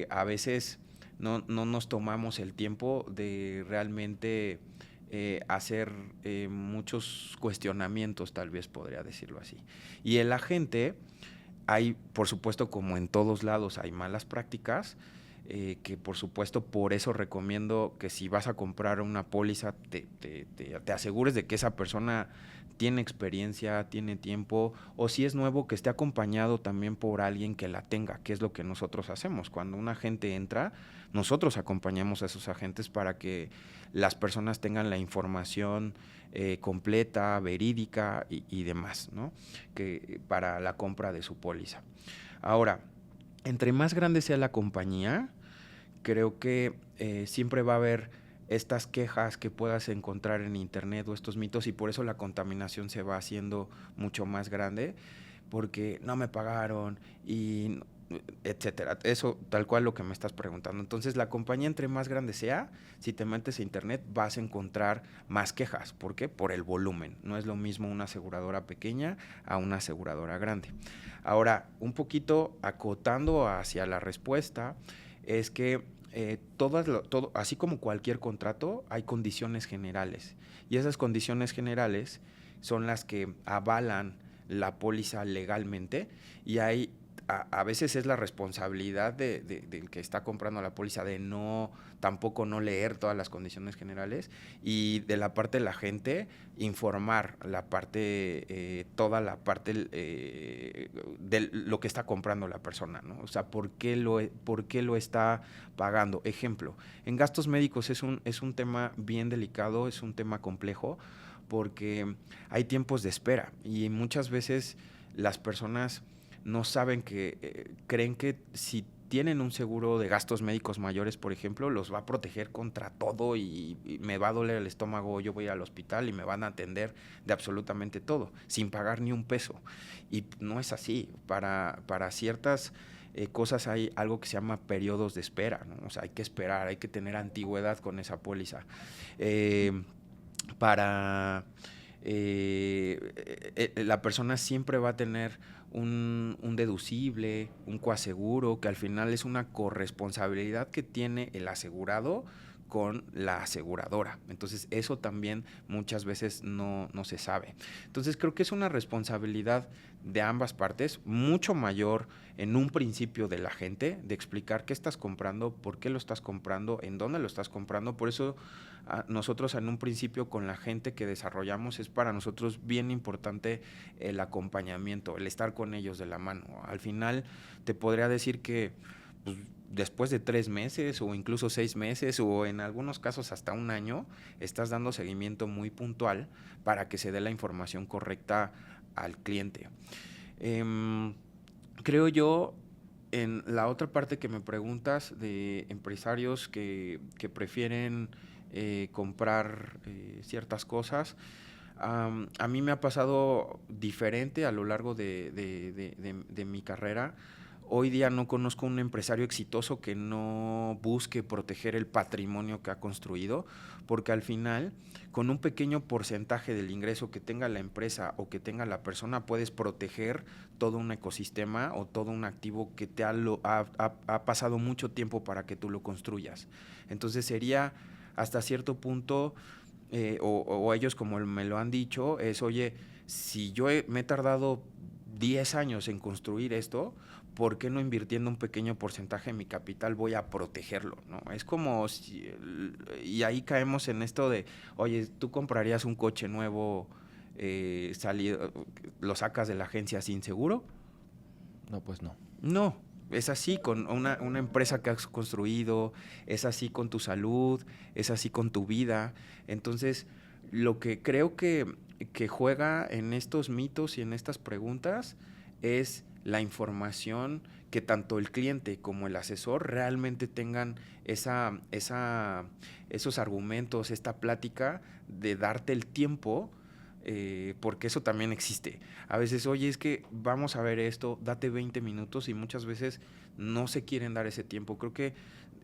a veces no nos tomamos el tiempo de realmente hacer muchos cuestionamientos, tal vez podría decirlo así. Y el agente, hay, por supuesto, como en todos lados, hay malas prácticas, que por supuesto por eso recomiendo que si vas a comprar una póliza te asegures de que esa persona tiene experiencia, tiene tiempo, o si es nuevo, que esté acompañado también por alguien que la tenga, que es lo que nosotros hacemos. Cuando un agente entra, nosotros acompañamos a esos agentes para que las personas tengan la información completa, verídica y demás, ¿no? Para la compra de su póliza. Ahora, entre más grande sea la compañía, creo que siempre va a haber estas quejas que puedas encontrar en internet o estos mitos y por eso la contaminación se va haciendo mucho más grande porque no me pagaron y etcétera. Eso tal cual lo que me estás preguntando. Entonces, la compañía entre más grande sea, si te metes a internet vas a encontrar más quejas. ¿Por qué? Por el volumen. No es lo mismo una aseguradora pequeña a una aseguradora grande. Ahora, un poquito acotando hacia la respuesta, es que así como cualquier contrato, hay condiciones generales. Y esas condiciones generales son las que avalan la póliza legalmente y hay a veces es la responsabilidad del que está comprando la póliza de tampoco no leer todas las condiciones generales y de la parte de la gente informar toda la parte de lo que está comprando la persona, ¿no? O sea, por qué lo está pagando. Ejemplo, en gastos médicos es un tema bien delicado, es un tema complejo porque hay tiempos de espera y muchas veces las personas no saben creen que si tienen un seguro de gastos médicos mayores, por ejemplo, los va a proteger contra todo y me va a doler el estómago, yo voy al hospital y me van a atender de absolutamente todo, sin pagar ni un peso. Y no es así. Para ciertas cosas hay algo que se llama periodos de espera, ¿no? O sea, hay que esperar, hay que tener antigüedad con esa póliza. Eh, para la persona siempre va a tener un deducible, un coaseguro, que al final es una corresponsabilidad que tiene el asegurado con la aseguradora. Entonces eso también muchas veces no se sabe. Entonces creo que es una responsabilidad de ambas partes, mucho mayor en un principio de la gente, de explicar qué estás comprando, por qué lo estás comprando, en dónde lo estás comprando. Por eso nosotros en un principio con la gente que desarrollamos es para nosotros bien importante el acompañamiento, el estar con ellos de la mano. Al final te podría decir que pues, después de 3 meses o incluso 6 meses o en algunos casos hasta un año, estás dando seguimiento muy puntual para que se dé la información correcta al cliente. Creo yo, en la otra parte que me preguntas de empresarios que prefieren comprar ciertas cosas, a mí me ha pasado diferente a lo largo de mi carrera. Hoy día no conozco un empresario exitoso que no busque proteger el patrimonio que ha construido, porque al final, con un pequeño porcentaje del ingreso que tenga la empresa o que tenga la persona, puedes proteger todo un ecosistema o todo un activo que ha pasado mucho tiempo para que tú lo construyas. Entonces sería hasta cierto punto, o ellos como me lo han dicho, es, oye, si me he tardado 10 años en construir esto, ¿por qué no invirtiendo un pequeño porcentaje de mi capital voy a protegerlo? ¿No? Es como si, y ahí caemos en esto de, oye, ¿tú comprarías un coche nuevo, lo sacas de la agencia sin seguro? No, pues no. No, es así con una empresa que has construido, es así con tu salud, es así con tu vida. Entonces, lo que creo que juega en estos mitos y en estas preguntas es la información que tanto el cliente como el asesor realmente tengan esos argumentos, esta plática de darte el tiempo, porque eso también existe. A veces, oye, es que vamos a ver esto, date 20 minutos y muchas veces no se quieren dar ese tiempo. Creo que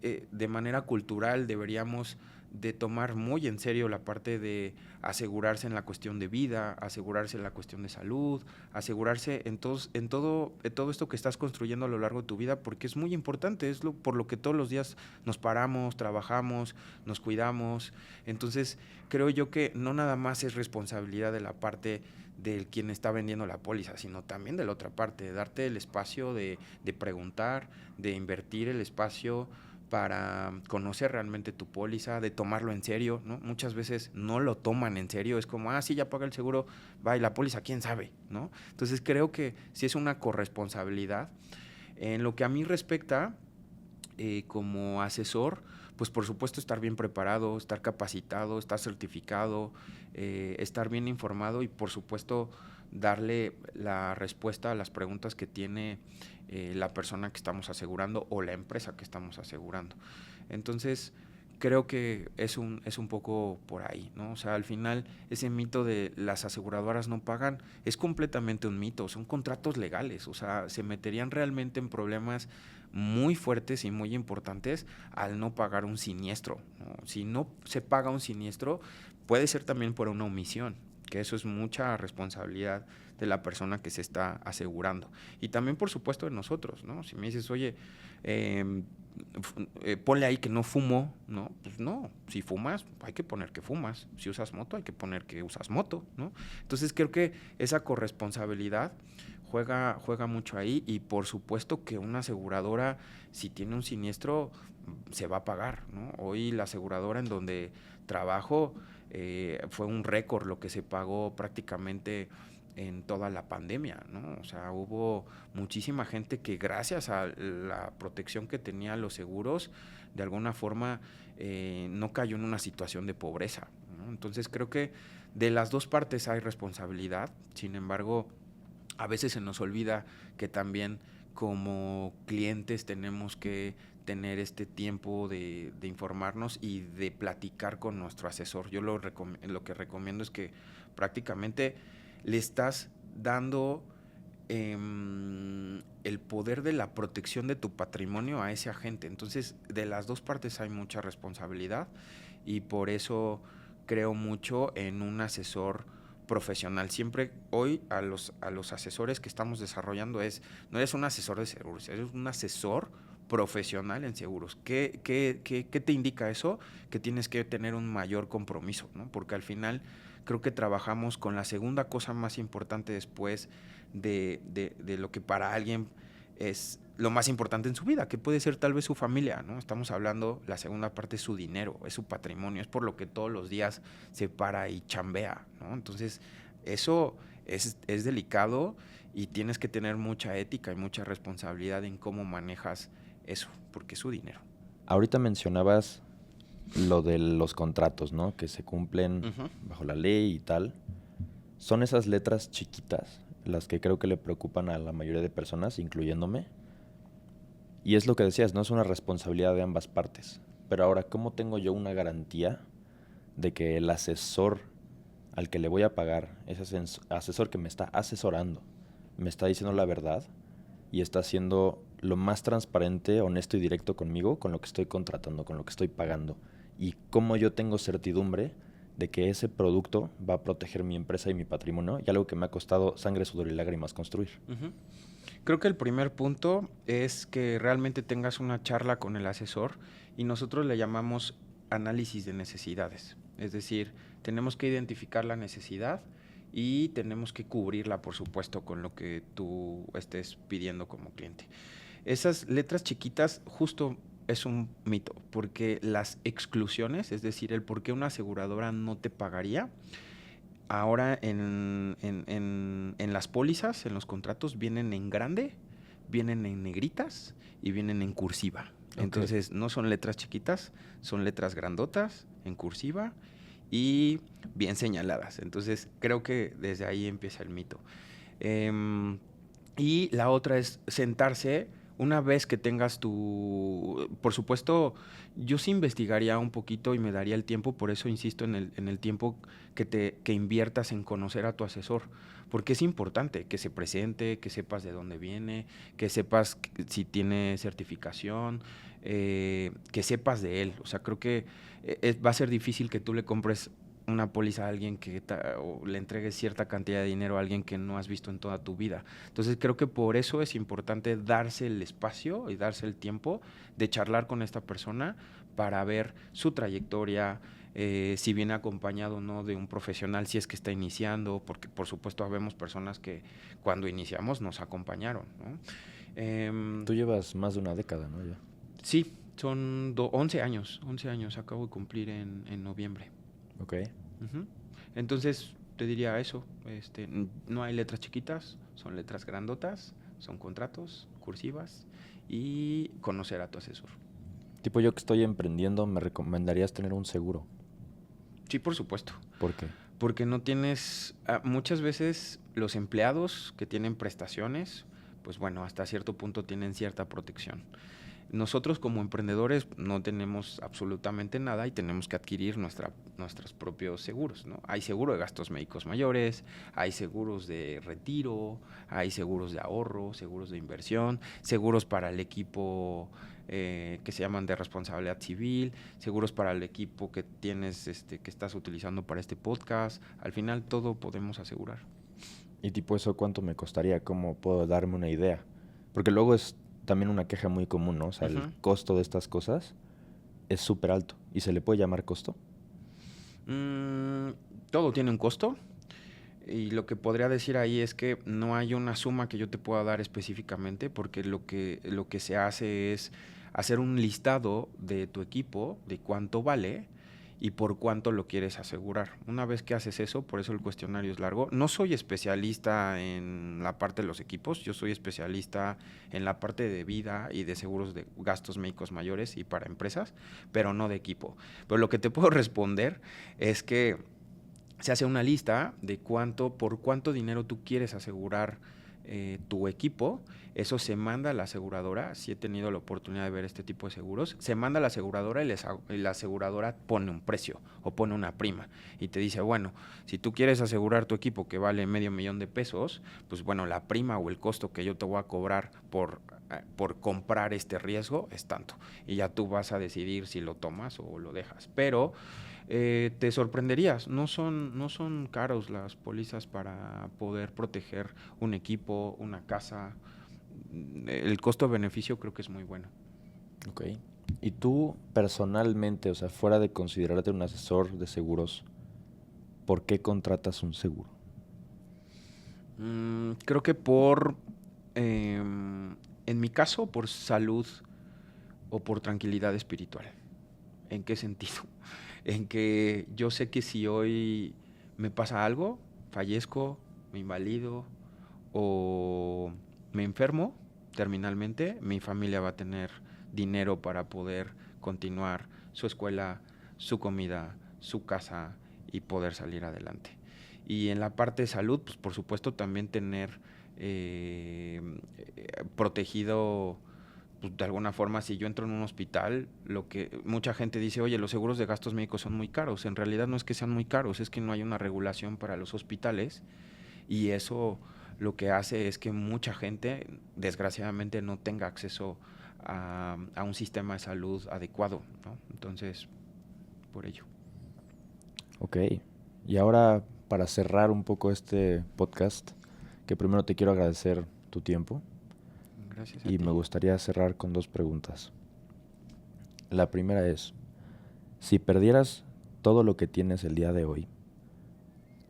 de manera cultural deberíamos de tomar muy en serio la parte de asegurarse en la cuestión de vida, asegurarse en la cuestión de salud, asegurarse en todo esto que estás construyendo a lo largo de tu vida, porque es muy importante, es por lo que todos los días nos paramos, trabajamos, nos cuidamos. Entonces, creo yo que no nada más es responsabilidad de la parte del quien está vendiendo la póliza, sino también de la otra parte, de darte el espacio de preguntar, de invertir el espacio para conocer realmente tu póliza, de tomarlo en serio, ¿no? Muchas veces no lo toman en serio, es como, sí, ya paga el seguro, va, y la póliza, quién sabe, ¿no? Entonces creo que sí es una corresponsabilidad. En lo que a mí respecta, como asesor, pues por supuesto estar bien preparado, estar capacitado, estar certificado, estar bien informado y por supuesto darle la respuesta a las preguntas que tiene la persona que estamos asegurando o la empresa que estamos asegurando. Entonces, creo que es un poco por ahí, ¿no? O sea, al final ese mito de las aseguradoras no pagan es completamente un mito, son contratos legales, o sea, se meterían realmente en problemas muy fuertes y muy importantes al no pagar un siniestro, ¿no? Si no se paga un siniestro, puede ser también por una omisión, que eso es mucha responsabilidad de la persona que se está asegurando. Y también, por supuesto, de nosotros, ¿no? Si me dices, oye, ponle ahí que no fumo, ¿no? Pues no, si fumas, hay que poner que fumas. Si usas moto, hay que poner que usas moto, ¿no? Entonces creo que esa corresponsabilidad juega mucho ahí y por supuesto que una aseguradora, si tiene un siniestro, se va a pagar, ¿no? Hoy la aseguradora en donde trabajo fue un récord lo que se pagó prácticamente en toda la pandemia, ¿no? O sea, hubo muchísima gente que gracias a la protección que tenían los seguros, de alguna forma no cayó en una situación de pobreza, ¿no? Entonces creo que de las dos partes hay responsabilidad, sin embargo, a veces se nos olvida que también como clientes tenemos que tener este tiempo de informarnos y de platicar con nuestro asesor. Yo lo que recomiendo es que prácticamente le estás dando el poder de la protección de tu patrimonio a ese agente. Entonces, de las dos partes hay mucha responsabilidad y por eso creo mucho en un asesor profesional. Siempre hoy a los asesores que estamos desarrollando no eres un asesor de seguros, eres un asesor profesional en seguros. ¿Qué te indica eso? Que tienes que tener un mayor compromiso, ¿no? Porque al final creo que trabajamos con la segunda cosa más importante después de lo que para alguien es lo más importante en su vida, que puede ser tal vez su familia, ¿no? Estamos hablando, la segunda parte es su dinero, es su patrimonio, es por lo que todos los días se para y chambea, ¿no? Entonces, eso es delicado y tienes que tener mucha ética y mucha responsabilidad en cómo manejas eso, porque es su dinero. Ahorita mencionabas lo de los contratos, ¿no? Que se cumplen bajo la ley y tal. Son esas letras chiquitas las que creo que le preocupan a la mayoría de personas, incluyéndome. Y es lo que decías, ¿no? Es una responsabilidad de ambas partes. Pero ahora, ¿cómo tengo yo una garantía de que el asesor al que le voy a pagar, ese asesor que me está asesorando, me está diciendo la verdad y está siendo lo más transparente, honesto y directo conmigo, con lo que estoy contratando, con lo que estoy pagando? Y cómo yo tengo certidumbre de que ese producto va a proteger mi empresa y mi patrimonio, y algo que me ha costado sangre, sudor y lágrimas construir. Creo que el primer punto es que realmente tengas una charla con el asesor y nosotros le llamamos análisis de necesidades. Es decir, tenemos que identificar la necesidad y tenemos que cubrirla, por supuesto, con lo que tú estés pidiendo como cliente. Esas letras chiquitas justo es un mito, porque las exclusiones, es decir, el por qué una aseguradora no te pagaría, ahora en las pólizas, en los contratos, vienen en grande, vienen en negritas y vienen en cursiva. Okay. Entonces, no son letras chiquitas, son letras grandotas, en cursiva y bien señaladas. Entonces, creo que desde ahí empieza el mito. Y la otra es sentarse. Una vez que tengas por supuesto, yo sí investigaría un poquito y me daría el tiempo, por eso insisto en el tiempo que inviertas en conocer a tu asesor, porque es importante que se presente, que sepas de dónde viene, que sepas si tiene certificación, que sepas de él. O sea, creo que va a ser difícil que tú le compres una póliza a alguien o le entregues cierta cantidad de dinero a alguien que no has visto en toda tu vida. Entonces creo que por eso es importante darse el espacio y darse el tiempo de charlar con esta persona para ver su trayectoria, si viene acompañado o no de un profesional, si es que está iniciando, porque por supuesto habemos personas que cuando iniciamos nos acompañaron, ¿no? Tú llevas más de una década, ¿no? Ya. Sí, son 11 años, acabo de cumplir en noviembre. Ok. Entonces te diría eso, no hay letras chiquitas, son letras grandotas, son contratos, cursivas y conocer a tu asesor. Tipo, yo que estoy emprendiendo, ¿me recomendarías tener un seguro? Sí, por supuesto. ¿Por qué? Porque no tienes, muchas veces los empleados que tienen prestaciones, pues bueno, hasta cierto punto tienen cierta protección. Nosotros como emprendedores no tenemos absolutamente nada y tenemos que adquirir nuestros propios seguros, ¿no? Hay seguro de gastos médicos mayores, hay seguros de retiro, hay seguros de ahorro, seguros de inversión, seguros para el equipo que se llaman de responsabilidad civil, seguros para el equipo que tienes, que estás utilizando para este podcast. Al final todo podemos asegurar. ¿Y tipo eso cuánto me costaría? ¿Cómo puedo darme una idea? Porque luego es también una queja muy común, ¿no? O sea, el costo de estas cosas es súper alto. ¿Y se le puede llamar costo? Todo tiene un costo. Y lo que podría decir ahí es que no hay una suma que yo te pueda dar específicamente, porque lo que se hace es hacer un listado de tu equipo, de cuánto vale y por cuánto lo quieres asegurar. Una vez que haces eso, por eso el cuestionario es largo. No soy especialista en la parte de los equipos, yo soy especialista en la parte de vida y de seguros de gastos médicos mayores y para empresas, pero no de equipo. Pero lo que te puedo responder es que se hace una lista de por cuánto dinero tú quieres asegurar tu equipo, eso se manda a la aseguradora. Si he tenido la oportunidad de ver este tipo de seguros, se manda a la aseguradora y la aseguradora pone un precio o pone una prima y te dice, bueno, si tú quieres asegurar tu equipo que vale $500,000, pues bueno, la prima o el costo que yo te voy a cobrar por comprar este riesgo es tanto, y ya tú vas a decidir si lo tomas o lo dejas. Pero te sorprenderías, no son caros las pólizas para poder proteger un equipo, una casa. El costo-beneficio creo que es muy bueno. Ok. Y tú personalmente, o sea, fuera de considerarte un asesor de seguros, ¿por qué contratas un seguro? Creo que en mi caso, por salud o por tranquilidad espiritual. ¿En qué sentido? En que yo sé que si hoy me pasa algo, fallezco, me invalido o me enfermo terminalmente, mi familia va a tener dinero para poder continuar su escuela, su comida, su casa y poder salir adelante. Y en la parte de salud, pues por supuesto también tener protegido, pues, de alguna forma, si yo entro en un hospital, lo que mucha gente dice, oye, los seguros de gastos médicos son muy caros. En realidad no es que sean muy caros, es que no hay una regulación para los hospitales, y eso lo que hace es que mucha gente, desgraciadamente, no tenga acceso a un sistema de salud adecuado, ¿no? Entonces, por ello. Ok. Y ahora, para cerrar un poco este podcast, que primero te quiero agradecer tu tiempo Gracias a y me ti. gustaría cerrar con dos preguntas. La primera es, si perdieras todo lo que tienes el día de hoy,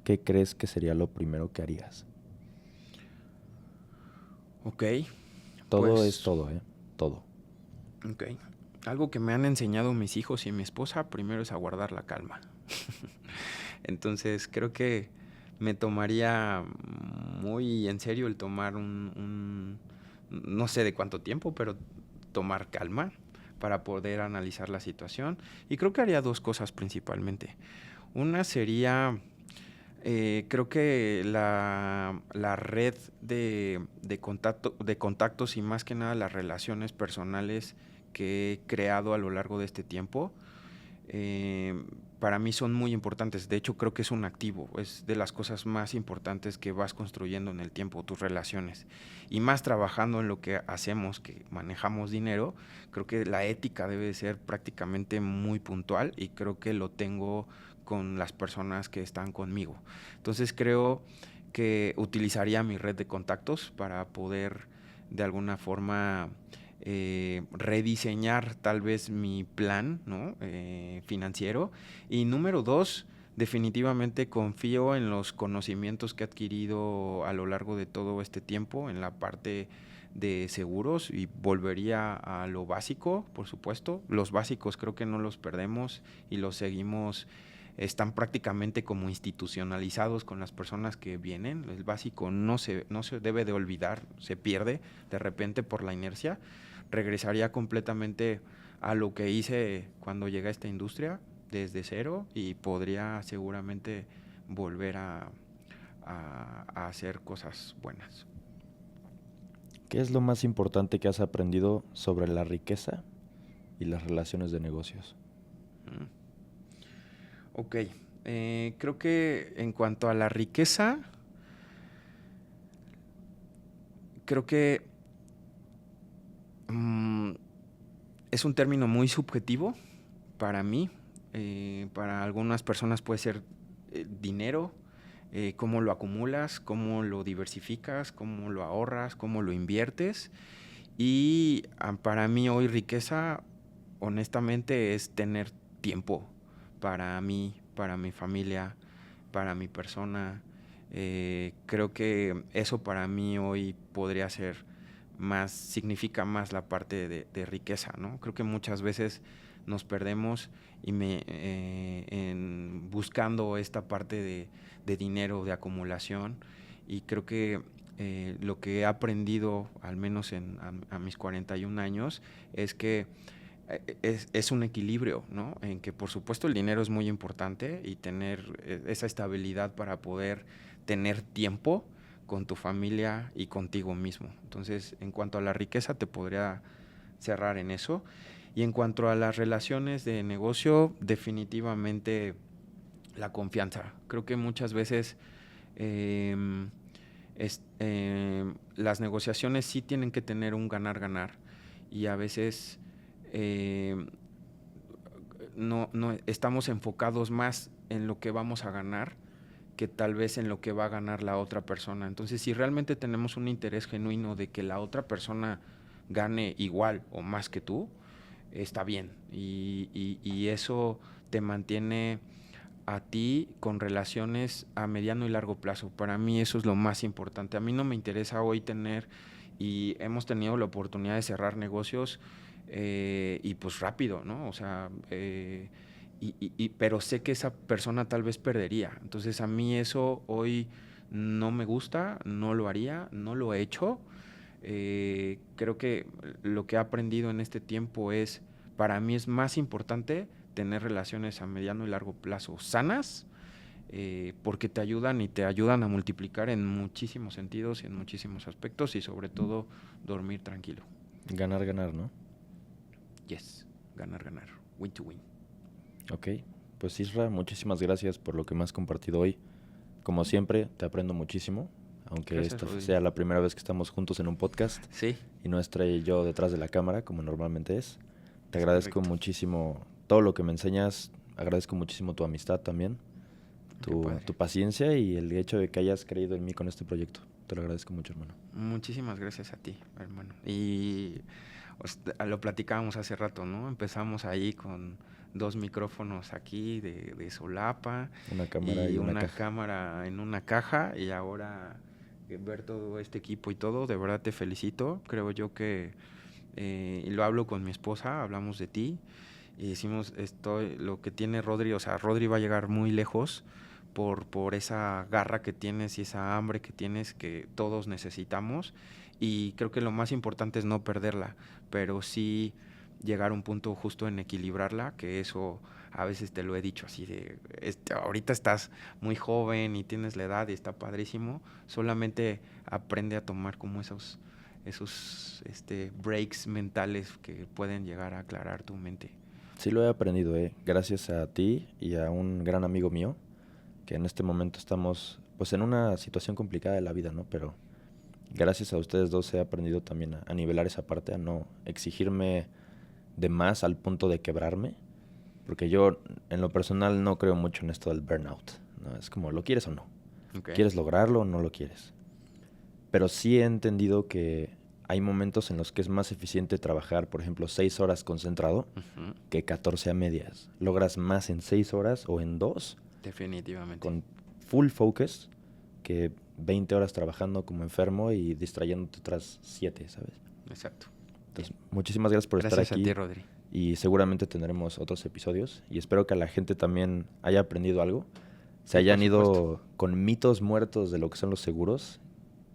¿qué crees que sería lo primero que harías? Ok, Todo es pues, todo, ¿eh? Todo. ok. Algo que me han enseñado mis hijos y mi esposa, primero es a guardar la calma. Entonces creo que me tomaría muy en serio el tomar no sé de cuánto tiempo, pero tomar calma para poder analizar la situación. Y creo que haría dos cosas principalmente. Una sería, creo que la red de contactos y más que nada las relaciones personales que he creado a lo largo de este tiempo, eh, para mí son muy importantes. De hecho, creo que es un activo, es de las cosas más importantes que vas construyendo en el tiempo, tus relaciones. Y más trabajando en lo que hacemos, que manejamos dinero, creo que la ética debe ser prácticamente muy puntual, y creo que lo tengo con las personas que están conmigo. Entonces creo que utilizaría mi red de contactos para poder de alguna forma rediseñar tal vez mi plan, ¿no? Financiero. Y número dos, definitivamente confío en los conocimientos que he adquirido a lo largo de todo este tiempo en la parte de seguros, y volvería a lo básico, por supuesto. Los básicos creo que no los perdemos y los seguimos, están prácticamente como institucionalizados con las personas que vienen. El básico no se debe de olvidar, se pierde de repente por la inercia. Regresaría completamente a lo que hice cuando llegué a esta industria desde cero, y podría seguramente volver a hacer cosas buenas. ¿Qué es lo más importante que has aprendido sobre la riqueza y las relaciones de negocios? Mm. Ok, creo que en cuanto a la riqueza, creo que mm, es un término muy subjetivo para mí. Para algunas personas puede ser dinero, cómo lo acumulas, cómo lo diversificas, cómo lo ahorras, cómo lo inviertes. Y para mí hoy riqueza, honestamente, es tener tiempo para mí, para mi familia, para mi persona. Creo que eso para mí hoy podría ser más, significa más la parte de riqueza, ¿no? Creo que muchas veces nos perdemos en buscando esta parte de dinero, de acumulación, y creo que lo que he aprendido, al menos a mis 41 años, es que es un equilibrio, ¿no? En que por supuesto el dinero es muy importante, y tener esa estabilidad para poder tener tiempo con tu familia y contigo mismo. Entonces, en cuanto a la riqueza, te podría cerrar en eso. Y en cuanto a las relaciones de negocio, definitivamente la confianza. Creo que muchas veces las negociaciones sí tienen que tener un ganar-ganar, y a veces no estamos enfocados más en lo que vamos a ganar que tal vez en lo que va a ganar la otra persona. Entonces, si realmente tenemos un interés genuino de que la otra persona gane igual o más que tú, está bien. Y eso te mantiene a ti con relaciones a mediano y largo plazo. Para mí eso es lo más importante. A mí no me interesa hoy tener, y hemos tenido la oportunidad de cerrar negocios y pues rápido, ¿no? O sea, pero sé que esa persona tal vez perdería. Entonces a mí eso hoy no me gusta, no lo haría, no lo he hecho. Creo que lo que he aprendido en este tiempo es, para mí es más importante tener relaciones a mediano y largo plazo sanas, porque te ayudan a multiplicar en muchísimos sentidos y en muchísimos aspectos, y sobre todo dormir tranquilo. Ganar, ganar, ¿no? Yes, ganar, ganar, win to win. Ok, pues Isra, muchísimas gracias por lo que me has compartido hoy. Como siempre, te aprendo muchísimo, aunque Gracias, esta Rodri. sea la primera vez que estamos juntos en un podcast Sí, y no estaré yo detrás de la cámara como normalmente es. Te es agradezco correcto. muchísimo todo lo que me enseñas, agradezco muchísimo tu amistad también, Qué padre. tu paciencia y el hecho de que hayas creído en mí con este proyecto. Te lo agradezco mucho, hermano. Muchísimas gracias a ti, hermano. Y lo platicábamos hace rato, ¿no? Empezamos ahí con 2 micrófonos aquí de solapa Una cámara y una caja. cámara en una caja, y ahora ver todo este equipo y todo, de verdad te felicito. Creo yo que, y lo hablo con mi esposa, hablamos de ti y decimos, lo que tiene Rodri, o sea, Rodri va a llegar muy lejos por esa garra que tienes y esa hambre que tienes, que todos necesitamos, y creo que lo más importante es no perderla, pero sí llegar a un punto justo en equilibrarla, que eso a veces te lo he dicho así de, ahorita estás muy joven y tienes la edad y está padrísimo, solamente aprende a tomar como esos breaks mentales que pueden llegar a aclarar tu mente. Sí lo he aprendido, gracias a ti y a un gran amigo mío, que en este momento estamos pues en una situación complicada de la vida, ¿no? Pero gracias a ustedes dos he aprendido también a nivelar esa parte, a no exigirme de más al punto de quebrarme, porque yo en lo personal no creo mucho en esto del burnout, ¿no? Es como, ¿lo quieres o no? Okay. ¿Quieres lograrlo o no lo quieres? Pero sí he entendido que hay momentos en los que es más eficiente trabajar, por ejemplo, 6 horas concentrado que 14 a medias. Logras más en 6 horas o en 2. Definitivamente. Con full focus que 20 horas trabajando como enfermo y distrayéndote otras 7, ¿sabes? Exacto. Entonces, muchísimas gracias por estar aquí. Gracias a ti, Rodri. Y seguramente tendremos otros episodios. Y espero que la gente también haya aprendido algo. Se hayan ido con mitos muertos de lo que son los seguros.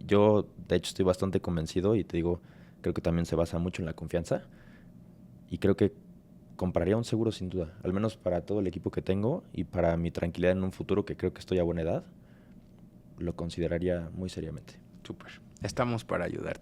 Yo, de hecho, estoy bastante convencido y te digo, creo que también se basa mucho en la confianza. Y creo que compraría un seguro sin duda, al menos para todo el equipo que tengo y para mi tranquilidad en un futuro que creo que estoy a buena edad, lo consideraría muy seriamente. Súper. Estamos para ayudarte.